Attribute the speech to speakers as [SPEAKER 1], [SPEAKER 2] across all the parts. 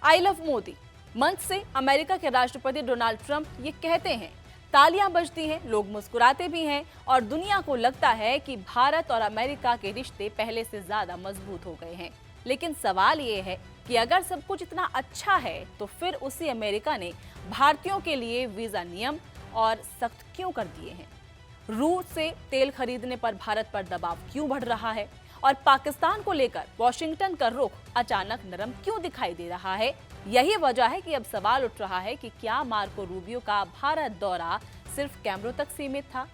[SPEAKER 1] I love Modi. मंच से America के राष्ट्रपति डोनाल्ड ट्रंप ये कहते हैं, तालियां बजती हैं, लोग मुस्कुराते भी हैं और दुनिया को लगता है कि भारत और अमेरिका के रिश्ते पहले से ज्यादा मजबूत हो गए हैं। लेकिन सवाल ये है कि अगर सब कुछ इतना अच्छा है तो फिर उसी अमेरिका ने भारतीयों के लिए वीजा नियम और सख्त क्यों कर दिए हैं? रूस से तेल खरीदने पर भारत पर दबाव क्यों बढ़ रहा है? और पाकिस्तान को लेकर वॉशिंगटन का रुख अचानक नरम क्यों दिखाई दे रहा है? यही वजह है कि अब सवाल उठ रहा है कि क्या मार्को रूबियो का भारत दौरा सिर्फ कैमरों तक सीमित था?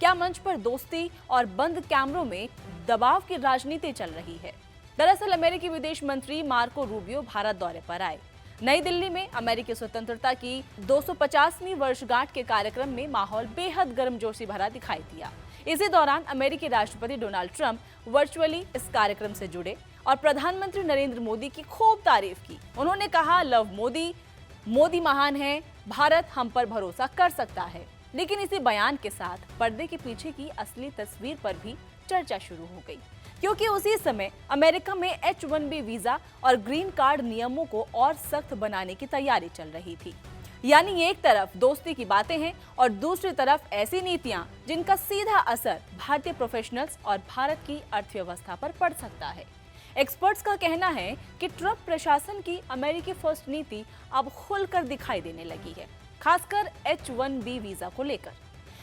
[SPEAKER 1] क्या मंच पर दोस्ती और बंद कैमरों में दबाव की राजनीति चल रही है? दरअसल अमेरिकी विदेश मंत्री मार्को रूबियो भारत दौरे पर आए। नई दिल्ली में अमेरिकी स्वतंत्रता की 250वीं वर्षगांठ के कार्यक्रम में माहौल बेहद गर्मजोशी भरा दिखाई दिया। इसी दौरान अमेरिकी राष्ट्रपति डोनाल्ड ट्रंप वर्चुअली इस कार्यक्रम से जुड़े और प्रधानमंत्री नरेंद्र मोदी की खूब तारीफ की। उन्होंने कहा, लव मोदी, मोदी महान है, भारत हम पर भरोसा कर सकता है। लेकिन इसी बयान के साथ पर्दे के पीछे की असली तस्वीर पर भी चर्चा शुरू हो गई, क्योंकि उसी समय अमेरिका में H-1B वीजा और ग्रीन कार्ड नियमों को और सख्त बनाने की तैयारी चल रही थी। यानी एक तरफ दोस्ती की बातें हैं और दूसरी तरफ ऐसी नीतियां जिनका सीधा असर भारतीय प्रोफेशनल्स और भारत की अर्थव्यवस्था पर पड़ सकता है। एक्सपर्ट्स का कहना है कि ट्रंप प्रशासन की अमेरिकी फर्स्ट नीति अब खुलकर दिखाई देने लगी है, खासकर H-1B वीजा को लेकर।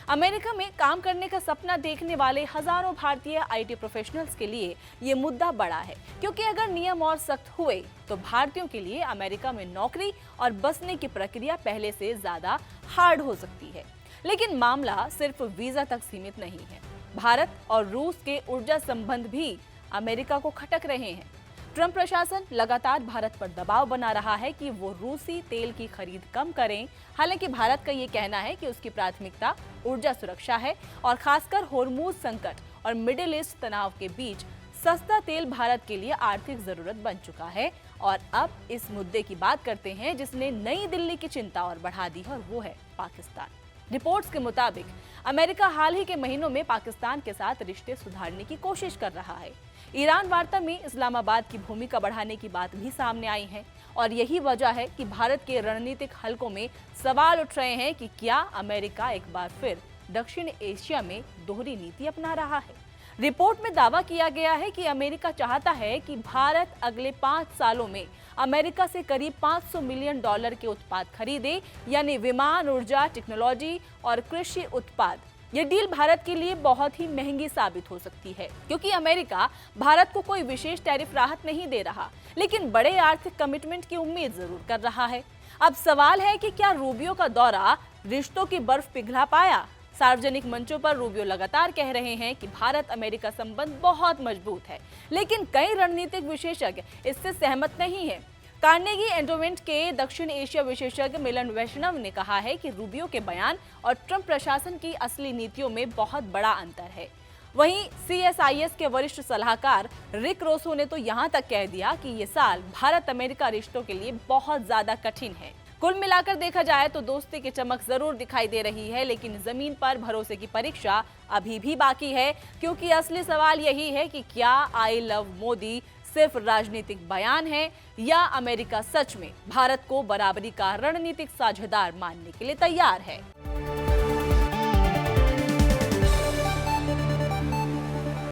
[SPEAKER 1] अमेरिका में काम करने का सपना देखने वाले हजारों भारतीय IT प्रोफेशनल्स के लिए ये मुद्दा बड़ा है, क्योंकि अगर नियम और सख्त हुए तो भारतीयों के लिए अमेरिका में नौकरी और बसने की प्रक्रिया पहले से ज्यादा हार्ड हो सकती है। लेकिन मामला सिर्फ वीजा तक सीमित नहीं है। भारत और रूस के ऊर्जा संबंध भी अमेरिका को खटक रहे हैं। ट्रंप प्रशासन लगातार भारत पर दबाव बना रहा है कि वो रूसी तेल की खरीद कम करें। हालांकि भारत का ये कहना है कि उसकी प्राथमिकता ऊर्जा सुरक्षा है और खासकर होर्मुज संकट और मिडिल ईस्ट तनाव के बीच सस्ता तेल भारत के लिए आर्थिक जरूरत बन चुका है। और अब इस मुद्दे की बात करते हैं जिसने नई दिल्ली की चिंता और बढ़ा दी है, और वो है पाकिस्तान। रिपोर्ट्स के मुताबिक अमेरिका हाल ही के महीनों में पाकिस्तान के साथ रिश्ते सुधारने की कोशिश कर रहा है। ईरान वार्ता में इस्लामाबाद की भूमिका बढ़ाने की बात भी सामने आई है और यही वजह है कि भारत के रणनीतिक हलकों में सवाल उठ रहे हैं कि क्या अमेरिका एक बार फिर दक्षिण एशिया में दोहरी नीति अपना रहा है। रिपोर्ट में दावा किया गया है कि अमेरिका चाहता है कि भारत अगले 5 सालों में अमेरिका से करीब $500 मिलियन के उत्पाद खरीदे, यानी विमान, ऊर्जा, टेक्नोलॉजी और कृषि उत्पाद। ये डील भारत के लिए बहुत ही महंगी साबित हो सकती है, क्योंकि अमेरिका भारत को कोई विशेष टैरिफ राहत नहीं दे रहा, लेकिन बड़े आर्थिक कमिटमेंट की उम्मीद जरूर कर रहा है। अब सवाल है कि क्या रूबियो का दौरा रिश्तों की बर्फ पिघला पाया? सार्वजनिक मंचों पर रूबियो लगातार कह रहे हैं कि भारत अमेरिका संबंध बहुत मजबूत है, लेकिन कई रणनीतिक विशेषज्ञ इससे सहमत नहीं है। कार्नेगी एंडोवेंट के दक्षिण एशिया विशेषज्ञ मिलन वैष्णव ने कहा है कि रूबियो के बयान और ट्रंप प्रशासन की असली नीतियों में बहुत बड़ा अंतर है। वहीं CSIS के वरिष्ठ सलाहकार रिक रोसो ने तो यहां तक कह दिया कि ये साल भारत अमेरिका रिश्तों के लिए बहुत ज्यादा कठिन है। कुल मिलाकर देखा जाए तो दोस्ती की चमक जरूर दिखाई दे रही है, लेकिन जमीन पर भरोसे की परीक्षा अभी भी बाकी है, क्योंकि असली सवाल यही है कि क्या आई लव मोदी सिर्फ राजनीतिक बयान है या अमेरिका सच में भारत को बराबरी का रणनीतिक साझेदार मानने के लिए तैयार है।